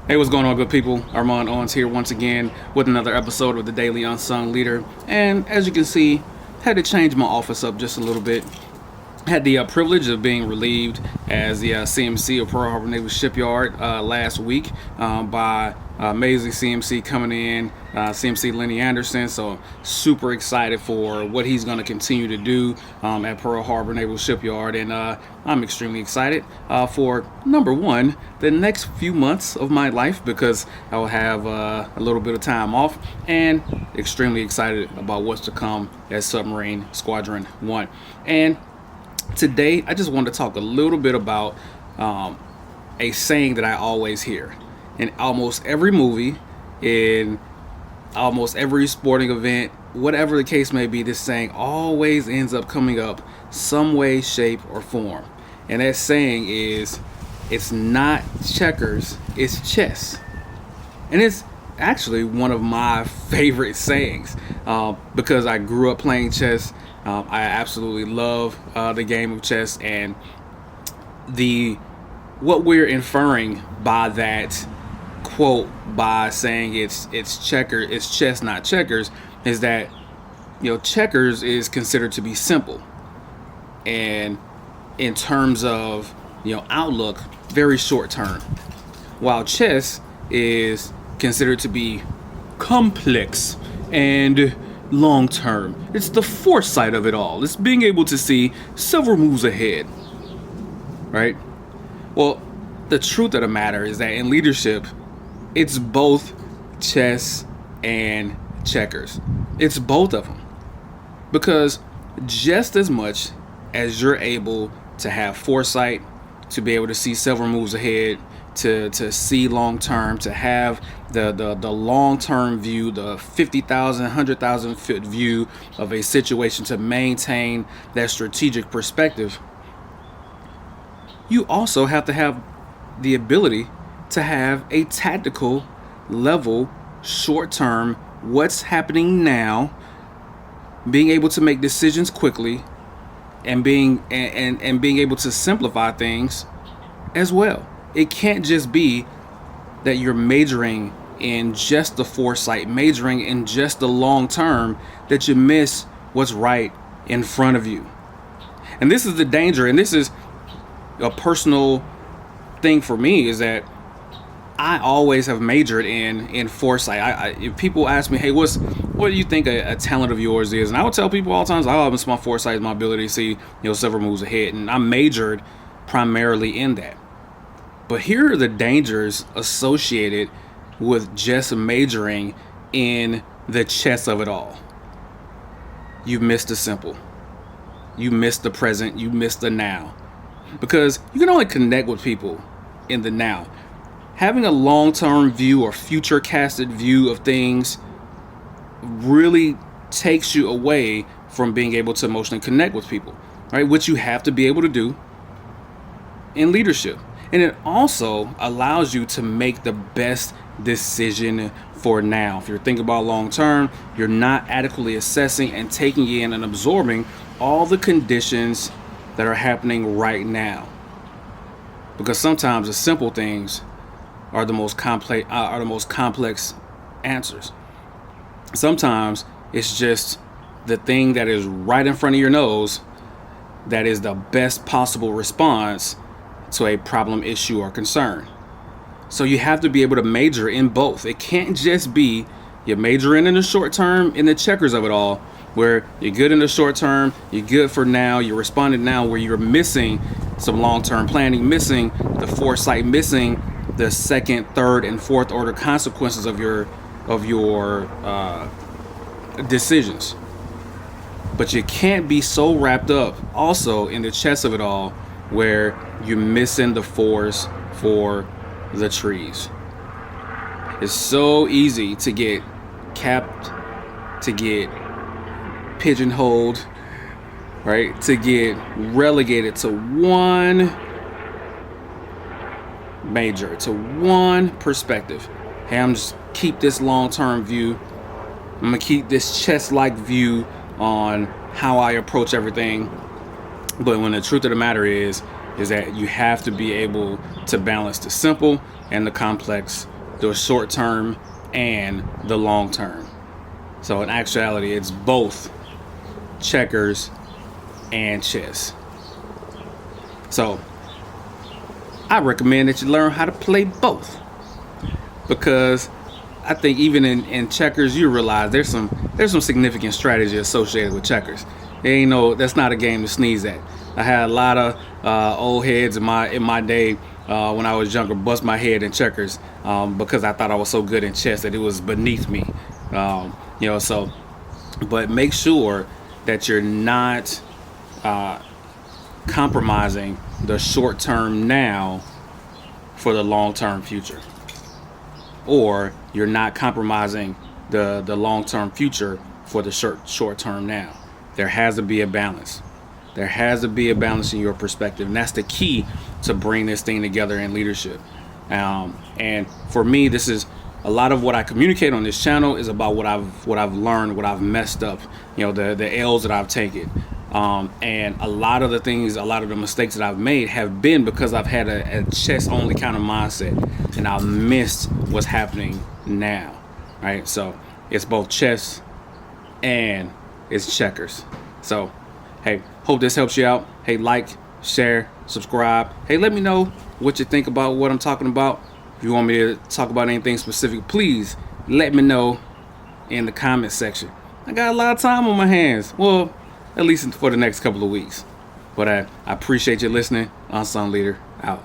Hey, what's going on, good people? Armand Owens here once again with another episode of the Daily Unsung Leader. And as you can see, had to change my office up just a little bit. Had the privilege of being relieved as the CMC of Pearl Harbor Naval Shipyard last week by amazing CMC coming in, CMC Lenny Anderson. So super excited for what he's going to continue to do at Pearl Harbor Naval Shipyard, and I'm extremely excited for number one, the next few months of my life, because I will have a little bit of time off, and extremely excited about what's to come at Submarine Squadron 1. And today, I just wanted to talk a little bit about a saying that I always hear in almost every movie, in almost every sporting event, whatever the case may be. This saying always ends up coming up some way, shape, or form. And that saying is, it's not checkers, it's chess. And it's actually one of my favorite sayings because I grew up playing chess. I absolutely love the game of chess, and what we're inferring by that quote, by saying it's chess, not checkers, is that checkers is considered to be simple, and in terms of outlook, very short term, while chess is considered to be complex and long term. It's the foresight of it all. It's being able to see several moves ahead, right? Well, the truth of the matter is that in leadership, it's both chess and checkers. It's both of them, because just as much as you're able to have foresight, to be able to see several moves ahead, to see long term, to have the long term view, the 50,000, 100,000 foot view of a situation, to maintain that strategic perspective, you also have to have the ability to have a tactical level, short term, what's happening now, being able to make decisions quickly, and being able to simplify things as well. It can't just be that you're majoring in just the foresight, majoring in just the long term, that you miss what's right in front of you. And this is the danger, and this is a personal thing for me, is that I always have majored in foresight. If people ask me, hey, what do you think a talent of yours is? And I would tell people all the time, it's my foresight, my ability to see several moves ahead. And I majored primarily in that. But here are the dangers associated with just majoring in the chess of it all. You miss the simple. You miss the present. You miss the now. Because you can only connect with people in the now. Having a long-term view or future-casted view of things really takes you away from being able to emotionally connect with people, right? Which you have to be able to do in leadership. And it also allows you to make the best decision for now. If you're thinking about long term, you're not adequately assessing and taking in and absorbing all the conditions that are happening right now. Because sometimes the simple things are the most complex answers. Sometimes it's just the thing that is right in front of your nose that is the best possible response to a problem, issue, or concern. So you have to be able to major in both. It can't just be you're majoring in the short term, in the checkers of it all, where you're good in the short term, you're good for now, you're responding now, where you're missing some long-term planning, missing the foresight, missing the second, third, and fourth order consequences of your decisions. But you can't be so wrapped up also in the chess of it all, where you're missing the forest for the trees. It's so easy to get capped, to get pigeonholed, right? To get relegated to one major, to one perspective. Hey, I'm just keep this long-term view. I'm gonna keep this chess-like view on how I approach everything. But when the truth of the matter is that you have to be able to balance the simple and the complex the short term and the long term. So in actuality, it's both checkers and chess. So I recommend that you learn how to play both, because I think even in checkers, you realize there's some significant strategy associated with checkers. That's not a game to sneeze at. I had a lot of old heads in my day when I was younger bust my head in checkers because I thought I was so good in chess that it was beneath me. So, but make sure that you're not compromising the short term now for the long term future, or you're not compromising the long term future for the short term now. There has to be a balance. There has to be a balance in your perspective, and that's the key to bring this thing together in leadership. And for me, this is a lot of what I communicate on this channel is about what I've learned, what I've messed up, the L's that I've taken. And a lot of the mistakes that I've made have been because I've had a chess only kind of mindset, and I've missed what's happening now, right? So it's both chess and it's checkers. So, hey, hope this helps you out. Hey, like, share, subscribe. Hey, let me know what you think about what I'm talking about. If you want me to talk about anything specific, please let me know in the comment section. I got a lot of time on my hands. Well, at least for the next couple of weeks. But I appreciate you listening. Unsung Leader, out.